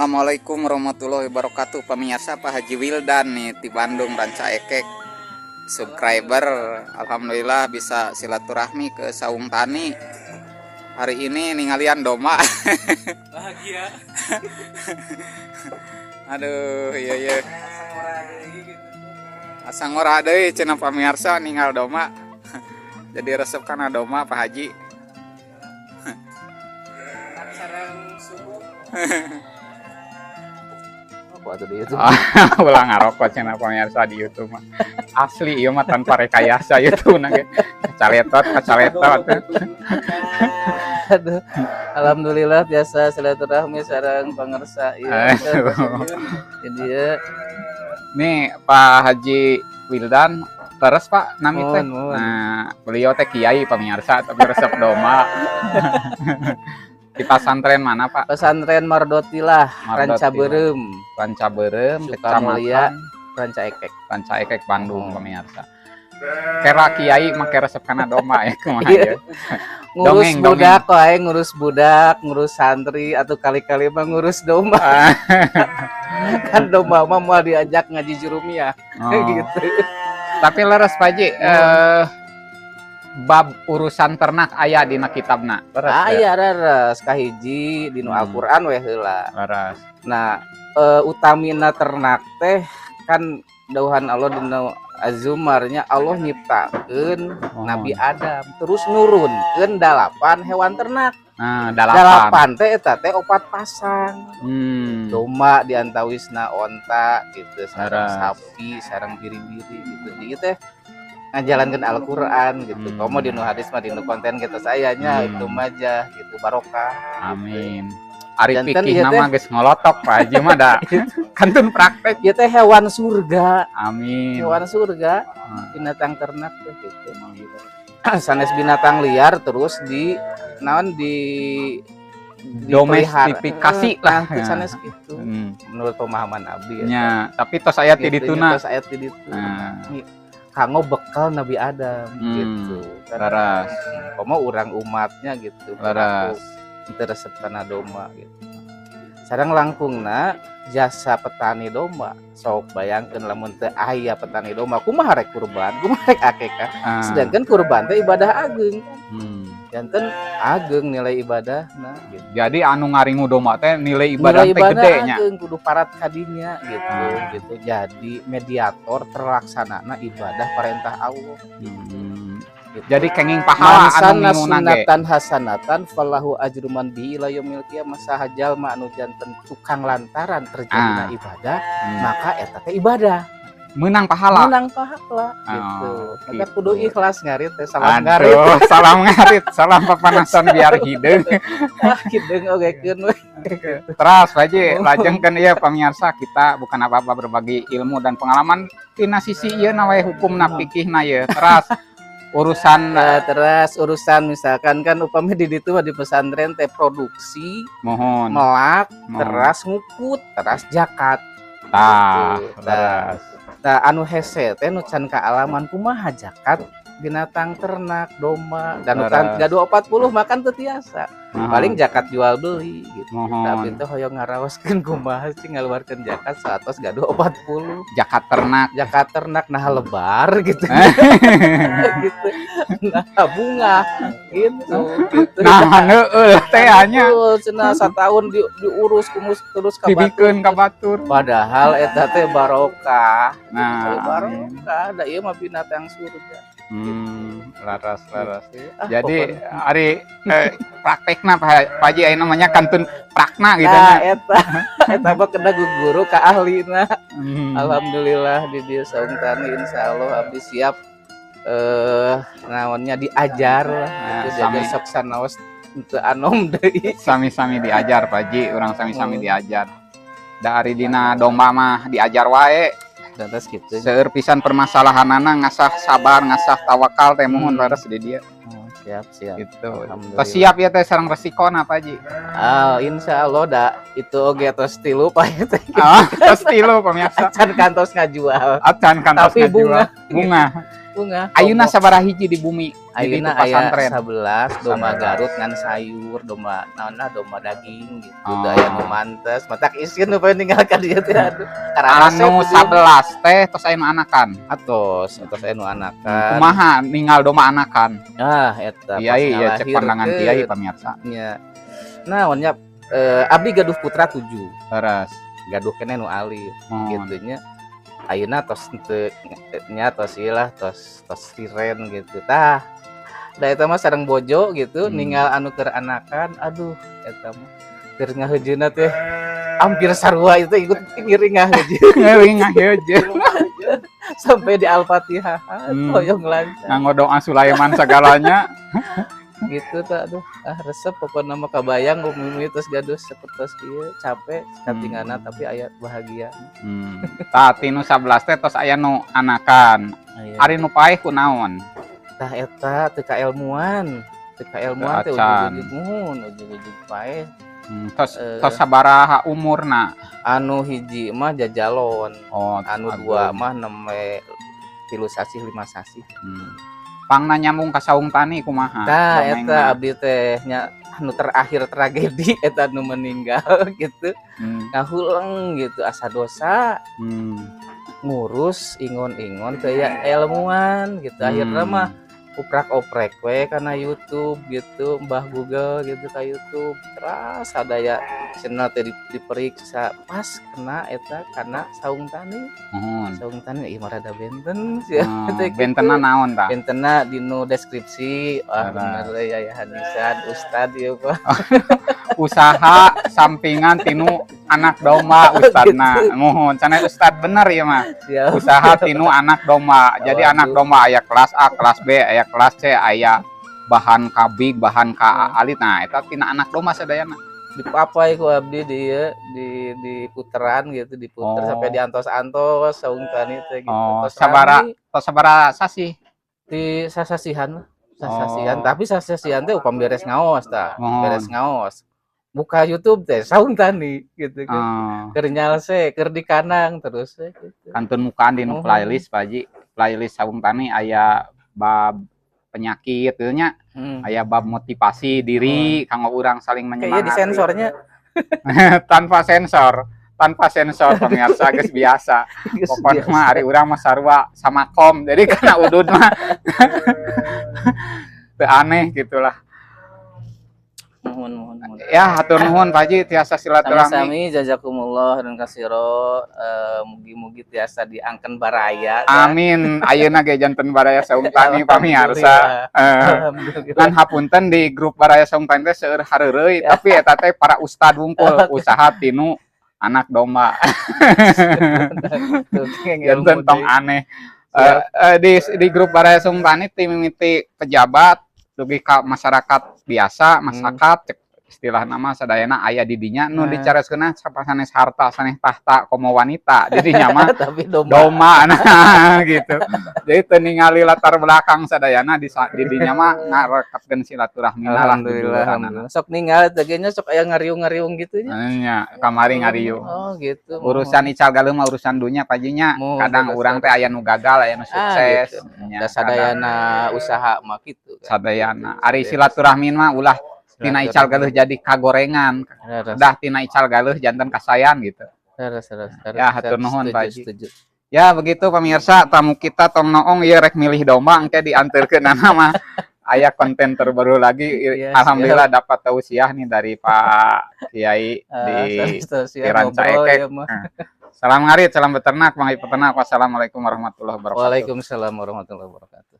Assalamualaikum warahmatullahi wabarakatuh. Pemirsa, Pak Haji Wildan nih di Bandung Ranca Ekek. Subscriber alhamdulillah bisa silaturahmi ke Saung Tani. Hari ini ningalian doma. Bahagia. Aduh, iya. Asang ora deui cenah pamirsa ningal doma. Jadi resep kana doma Pak Haji. Sarang subuh. Apa tuh di YouTube? Ulang ngarokok cenah pamirsa di YouTube mah. Asli ieu mah tanpa rekayasa YouTube na ge. Kacaletot. Aduh, alhamdulillah biasa silaturahmi sareng pangersa ieu. Jadi ya Nih Pak Haji Wildan terus Pak nami teh. Mohon. Nah, beliau teh kiai pamirsa tapi resep doma. Di pesantren mana Pak? pesantren Mardoti lah, Mardoti. Ranca Beureum, Ranca Beureum, Sukamulia, Kecamatan Ranca Ekek. Ranca Ekek Bandung pamirsa. Kera kiai make resep kana doma ya kumaha ya. Ngurus Dongeng. budak wae, ngurus budak, ngurus santri atau kali-kali mah ngurus domba. Kan domba mah mau diajak ngaji jurumiyah. Oh. Gitu. Tapi leres Pak Haji, bab urusan ternak aya dina kitabna. Leres. Aya rares kahiji dinu Al-Qur'an we heula. Leres. Nah, utamina ternak teh kan dauhan Allah dina azumarnya Allah nyiptakeun Nabi Adam terus nurunkeun 8 hewan ternak. Nah, 8 teh eta teh 4 pasang. Doma. Domba diantawisna onta gitu, sareng Laras. sapi, sareng biri-biri gitu. Jadi teh ngajalankeun Al-Qur'an gitu. Komo dinu hadis mah dinu konten kita sayanya itu maja gitu barokah. Amin. Ari Janten pikih ieu teh. nama geus ngolotok Pak Haji mah da. Kantun praktek. Ieu teh hewan surga. Amin. Hewan surga, binatang ternak tuh gitu. Sanes binatang liar terus di naon Domestifikasi lah. ya. Sanes gitu. Hmm. Menurut pemahaman abdi ya. Nya, tapi tos aya ti dituna. Terus ayat di ditu. Nah. Kanggo bekal Nabi Adam gitu. Laras. Komo urang umatnya gitu. Laras. Itu resep tanah domba gitu. Sareng langkungna jasa petani domba. Sok bayangkeun lamun teu aya petani domba kumaha rek kurban, kumaha rek akikah. Sedangkan kurban teh ibadah ageung. Janten ageung nilai ibadah nah gitu. Jadi anu ngaringu domba teh nilai ibadah teh gede nya. Ageung kudu parat kadinya gitu. Jadi mediator terlaksanana ibadah perintah Allah. Gitu. Jadi kenging pahala anu Mansana ninguna ge. sunatan hasanatan falahu ajruman bi ila yaumil qiyamah sahajal ma anu janten tukang lantaran terjadina ibadah maka eta teh ibadah Menang pahala. menang pahala gitu. Maka gitu. kudu ikhlas ngarit teh salam ngarit. Aduh, salam ngarit, salam papanasan biar hideung. Kideung ogekeun we. Terus Pak Haji, lajengkeun ieu pamirsa kita bukan apa-apa berbagi ilmu dan pengalaman tina sisi ieu na we hukumna fikihna ieu. Terus urusan Terus urusan misalkan kan upami di ditu di pesantren teh produksi, mohon. melak, Mohon. teras ngukut, teras zakat. Tah, Gitu. terus. Nah, anu hese teh nu can kaalaman kumaha zakat binatang ternak domba dan utan 3240 makan teu tiasa. Paling zakat jual beli gitu. Tapi mohon. teh hoyong ngarawaskeun kumaha sih ngaluarkeun zakat 140 Zakat ternak. zakat ternak nah lebar gitu. Gitu. Nah bunga gitu. Nah, heueuh teh nya Cenah satahun diurus kumus terus ka dibikeun ka batur. padahal eta teh barokah. Nah, Barokah da ieu mah binatang surga. laras. Pokoknya. Jadi hari praktekna Pak Haji aya namanya kantun prakna gitu Nah, nya. eta mah kena guru ka ahlina. Alhamdulillah di dieu Saung Tani insyaallah abdi siap naonnya diajar lah. Itu sami. jadi sok sanaos teu anom deui. Sami-sami diajar Pak Haji, urang sami-sami diajar. Da ari dina domba mah diajar wae. Terus gitu. Seueur pisan permasalahanana ngasah sabar, ngasah tawakal teh mohon leres di dia. Siap. Gitu. Alhamdulillah. Tos siap ya teh sareng resikona Pak Haji. Insyaallah da itu oge tos tilu Pak teh. Tos tilu pemirsa. Acan kantos ngajual. Acan kantos Tapi ngajual. Bunga. punggah. Ayeuna sabaraha hiji di bumi di Ayeuna ditu aya pasantren 11 domba 11. Garut ngan sayur, domba naonna domba daging gitu. Oh. Da aya nu mantes, matak isieun nu poe ninggalkan dieu teh aduh. Karena anu 11 teh tos aya nu anakan atos aya nu anakan. kumaha ninggal domba anakan Ah eta kiai ya cek pandangan kiai pamirsa nya. Naon nya abdi gaduh putra 7. terus Gaduh keneh nu alif mohon gitu nya. Ayeuna tos teu nya tos ieu lah tos siren gitu. Tah da eta mah sareng bojo gitu ninggal anu keur anakan aduh eta mah keur ngahejeuna teh hampir sarua itu ikut ngiring ngahejeun ngeuing ngahejeun sampai di Al-Fatihah hoyong lancar nganggo doa Sulaiman segalanya gitu tak aduh resep pokoknya mah kabayang umum terus gaduh seperti kieu capek katingana tapi aya bahagia tah tinu 11 teh tos aya nu anakan ari nu paeh kunaon tah eta teu kailmuan teh ujug-ujug muhun ujug-ujug paeh tos sabaraha umurna anu hiji mah jajalon oh anu dua mah neme 3 sasi 5 sasi pangna nyambung ka saung tani kumaha tah eta abdi teh nya anu terakhir tragedi eta nu meninggal gitu ngahulang gitu asa dosa ngurus ingon-ingon kayak ilmuwan gitu akhirnya mah uprak-oprek we karena YouTube gitu Mbah Google gitu ka YouTube terus ada ya channel teh diperiksa pas kena eta karena saung tani saung tani ieu mah rada benten sia bentena naon tah bentena dinu deskripsi bener ya hadisan ustad ieu Pak usaha sampingan tinu anak domba ustadna mohon cenah ustad bener ya mah usaha tinu anak domba jadi anak domba aya kelas A kelas B aya kelas C aya bahan kabig bahan ka alit nah eta tina anak domba sadayana dipapai ku abdi di puteran gitu diputer sampai diantos-antos saung tani teh gitu sabara sasi di sasasihan tapi sasasihan teh upam beres ngaos tah beres ngaos buka YouTube teh saung tani gitu kan keur nyalse keur di kanang terus gitu kantun mukaan di playlist Pak Haji playlist saung tani aya bab penyakit gitu nya aya bab motivasi diri kanggo urang saling menyemangati kayak di sensornya tanpa sensor pemirsa geus biasa pokoknya mah ari urang mah sarua sama kom jadi kana udud mah teu aneh gitulah mohon ya hatur nuhun Pak Haji tiasa silaturahmi sami jazakumullah dan kasiro mugi-mugi tiasa diangken baraya amin ayeuna ge janten baraya saung tani pamirsa kan hapunten di grup baraya saung tani teh seueur hareureui tapi eta teh para ustad wungkul usaha tinu anak domba janten tong aneh di grup baraya saung tani ti mimiti pejabat dugi ka masyarakat biasa masyarakat istilah nama sadayana aya di dinya nu dicareskeunna sanes harta sanes tahta komo wanita di dinya mah tapi domba nah gitu jadi teu ningali latar belakang sadayana di dinya mah ngarekatkeun silaturahmi alhamdulillah sok ningali teh nya sok aya ngariung-ngariung gitu nya kamari ngariung oh gitu urusan ical galeu mah urusan dunya Pak Haji nya kadang urang teh aya nu gagal aya nu sukses nya sadayana usaha mah kitu sadayana ari silaturahmi mah ulah tina ical galeuh jadi kagorengan dah tina ical galeuh janten kasayan gitu ya hatur nuhun Pak Haji ya begitu pemirsa tamu kita tong noong ieu rek milih domba engke dianterkeun mah aya konten terbaru lagi alhamdulillah dapat tausiah nih dari Pak Kiai di Ranca Ekek salam ngarit salam beternak mangga peternak wassalamualaikum warahmatullahi wabarakatuh waalaikumsalam warahmatullahi wabarakatuh